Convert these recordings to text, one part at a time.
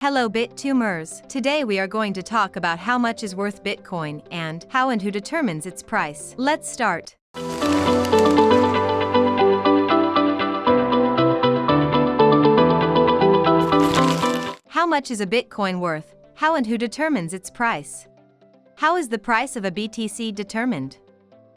Hello Bit2Mers. Today we are going to talk about how much is worth Bitcoin and how and who determines its price. Let's start. How much is a Bitcoin worth? How and who determines its price? How is the price of a BTC determined?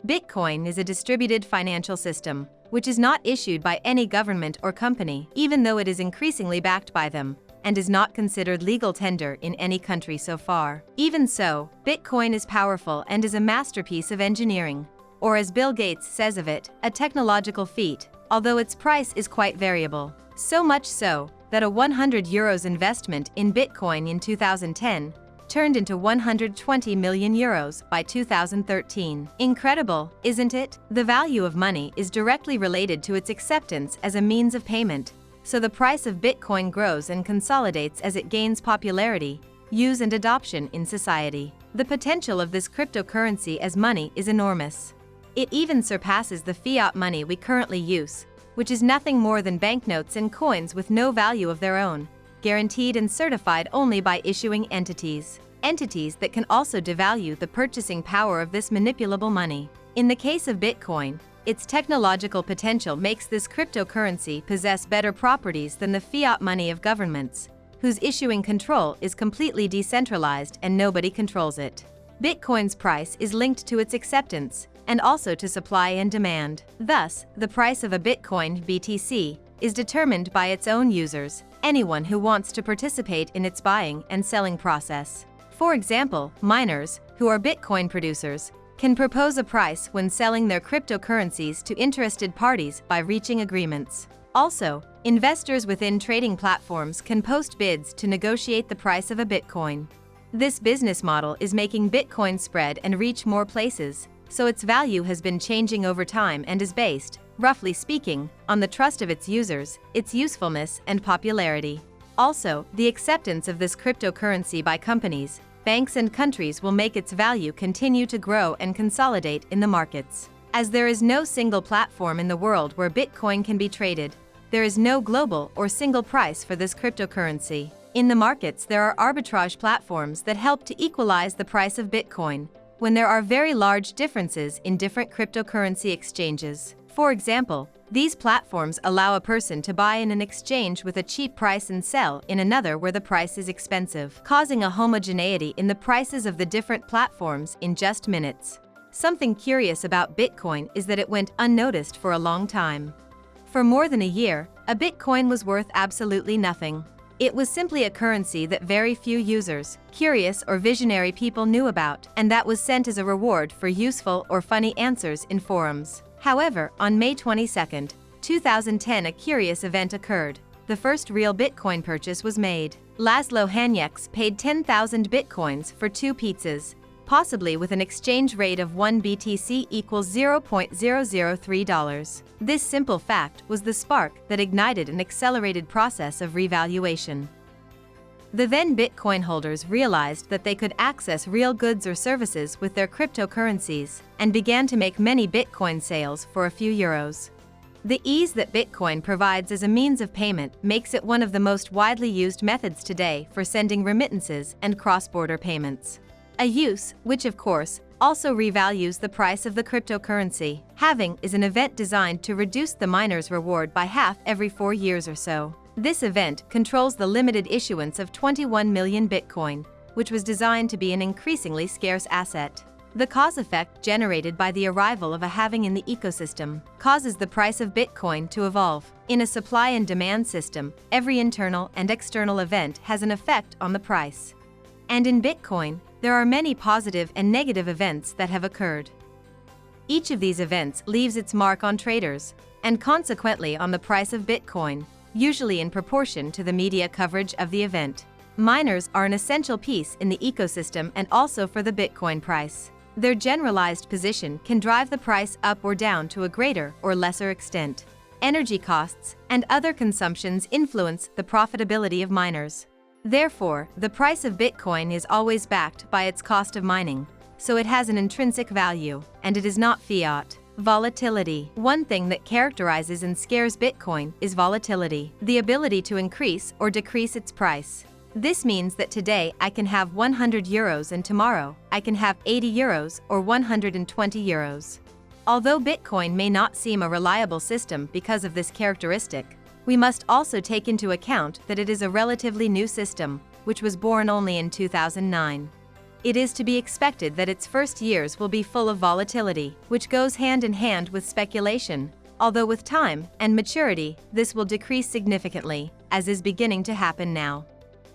Bitcoin is a distributed financial system, which is not issued by any government or company, even though it is increasingly backed by them, and is not considered legal tender in any country so far. Even so, Bitcoin is powerful and is a masterpiece of engineering, or as Bill Gates says of it, a technological feat, although its price is quite variable. So much so, that a €100 investment in Bitcoin in 2010 turned into €120 million by 2013. Incredible, isn't it? The value of money is directly related to its acceptance as a means of payment. So the price of Bitcoin grows and consolidates as it gains popularity, use and adoption in society. The potential of this cryptocurrency as money is enormous. It even surpasses the fiat money we currently use, which is nothing more than banknotes and coins with no value of their own, guaranteed and certified only by issuing entities. Entities that can also devalue the purchasing power of this manipulable money. In the case of Bitcoin, its technological potential makes this cryptocurrency possess better properties than the fiat money of governments, whose issuing control is completely decentralized and nobody controls it. Bitcoin's price is linked to its acceptance, and also to supply and demand. Thus, the price of a Bitcoin BTC is determined by its own users, anyone who wants to participate in its buying and selling process. For example, miners, who are Bitcoin producers, can propose a price when selling their cryptocurrencies to interested parties by reaching agreements. Also, investors within trading platforms can post bids to negotiate the price of a Bitcoin. This business model is making Bitcoin spread and reach more places, so its value has been changing over time and is based, roughly speaking, on the trust of its users, its usefulness and popularity. Also, the acceptance of this cryptocurrency by companies, banks and countries will make its value continue to grow and consolidate in the markets. As there is no single platform in the world where Bitcoin can be traded, there is no global or single price for this cryptocurrency. In the markets, there are arbitrage platforms that help to equalize the price of Bitcoin when there are very large differences in different cryptocurrency exchanges. For example, these platforms allow a person to buy in an exchange with a cheap price and sell in another where the price is expensive, causing a homogeneity in the prices of the different platforms in just minutes. Something curious about Bitcoin is that it went unnoticed for a long time. For more than a year, a Bitcoin was worth absolutely nothing. It was simply a currency that very few users, curious or visionary people knew about, and that was sent as a reward for useful or funny answers in forums. However, on May 22, 2010, a curious event occurred. The first real Bitcoin purchase was made. Laszlo Hanyecz paid 10,000 Bitcoins for 2 pizzas, possibly with an exchange rate of 1 BTC equals $0.003. This simple fact was the spark that ignited an accelerated process of revaluation. The then Bitcoin holders realized that they could access real goods or services with their cryptocurrencies and began to make many Bitcoin sales for a few euros. The ease that Bitcoin provides as a means of payment makes it one of the most widely used methods today for sending remittances and cross-border payments. A use which, of course, also revalues the price of the cryptocurrency. Halving is an event designed to reduce the miner's reward by half every 4 years or so. This event controls the limited issuance of 21 million Bitcoin, which was designed to be an increasingly scarce asset. The cause effect generated by the arrival of a halving in the ecosystem causes the price of Bitcoin to evolve. In a supply and demand system, every internal and external event has an effect on the price. And in Bitcoin, there are many positive and negative events that have occurred. Each of these events leaves its mark on traders, and consequently on the price of Bitcoin, usually in proportion to the media coverage of the event. Miners are an essential piece in the ecosystem and also for the Bitcoin price. Their generalized position can drive the price up or down to a greater or lesser extent. Energy costs and other consumptions influence the profitability of miners. Therefore, the price of Bitcoin is always backed by its cost of mining, so it has an intrinsic value, and it is not fiat. Volatility. One thing that characterizes and scares Bitcoin is volatility, the ability to increase or decrease its price. This means that today I can have 100 euros and tomorrow I can have 80 euros or 120 euros. Although Bitcoin may not seem a reliable system because of this characteristic, we must also take into account that it is a relatively new system, which was born only in 2009. It is to be expected that its first years will be full of volatility, which goes hand in hand with speculation, although with time and maturity, this will decrease significantly, as is beginning to happen now.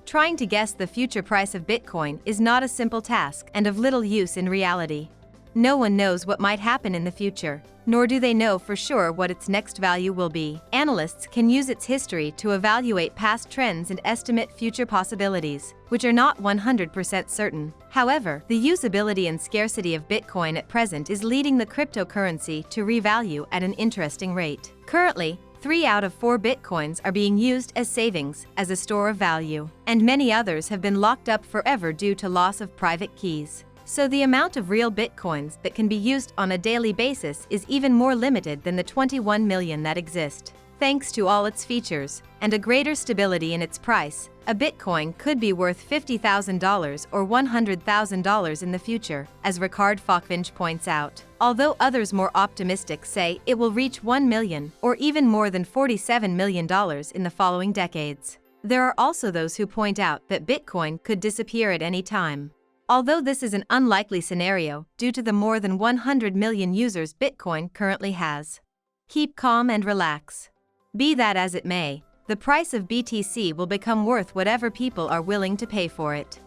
Trying to guess the future price of Bitcoin is not a simple task and of little use in reality. No one knows what might happen in the future, nor do they know for sure what its next value will be. Analysts can use its history to evaluate past trends and estimate future possibilities, which are not 100% certain. However, the usability and scarcity of Bitcoin at present is leading the cryptocurrency to revalue at an interesting rate. Currently, 3 out of 4 Bitcoins are being used as savings, as a store of value, and many others have been locked up forever due to loss of private keys. So the amount of real Bitcoins that can be used on a daily basis is even more limited than the 21 million that exist. Thanks to all its features, and a greater stability in its price, a Bitcoin could be worth $50,000 or $100,000 in the future, as Ricard Falkvinge points out. Although others more optimistic say it will reach 1 million or even more than $47 million in the following decades. There are also those who point out that Bitcoin could disappear at any time. Although this is an unlikely scenario due to the more than 100 million users Bitcoin currently has. Keep calm and relax. Be that as it may, the price of BTC will become worth whatever people are willing to pay for it.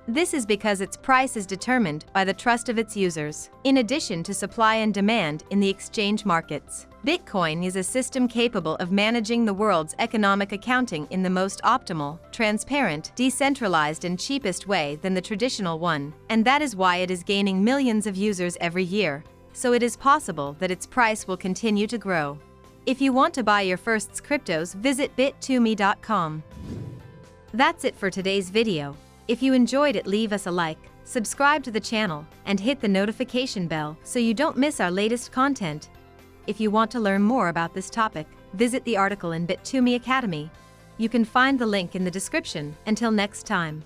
This is because its price is determined by the trust of its users, in addition to supply and demand in the exchange markets. Bitcoin is a system capable of managing the world's economic accounting in the most optimal, transparent, decentralized and cheapest way than the traditional one, and that is why it is gaining millions of users every year, so it is possible that its price will continue to grow. If you want to buy your first cryptos, visit bit2me.com. That's it for today's video. If you enjoyed it, leave us a like, subscribe to the channel, and hit the notification bell so you don't miss our latest content. If you want to learn more about this topic, visit the article in Bit2Me Academy. You can find the link in the description. Until next time.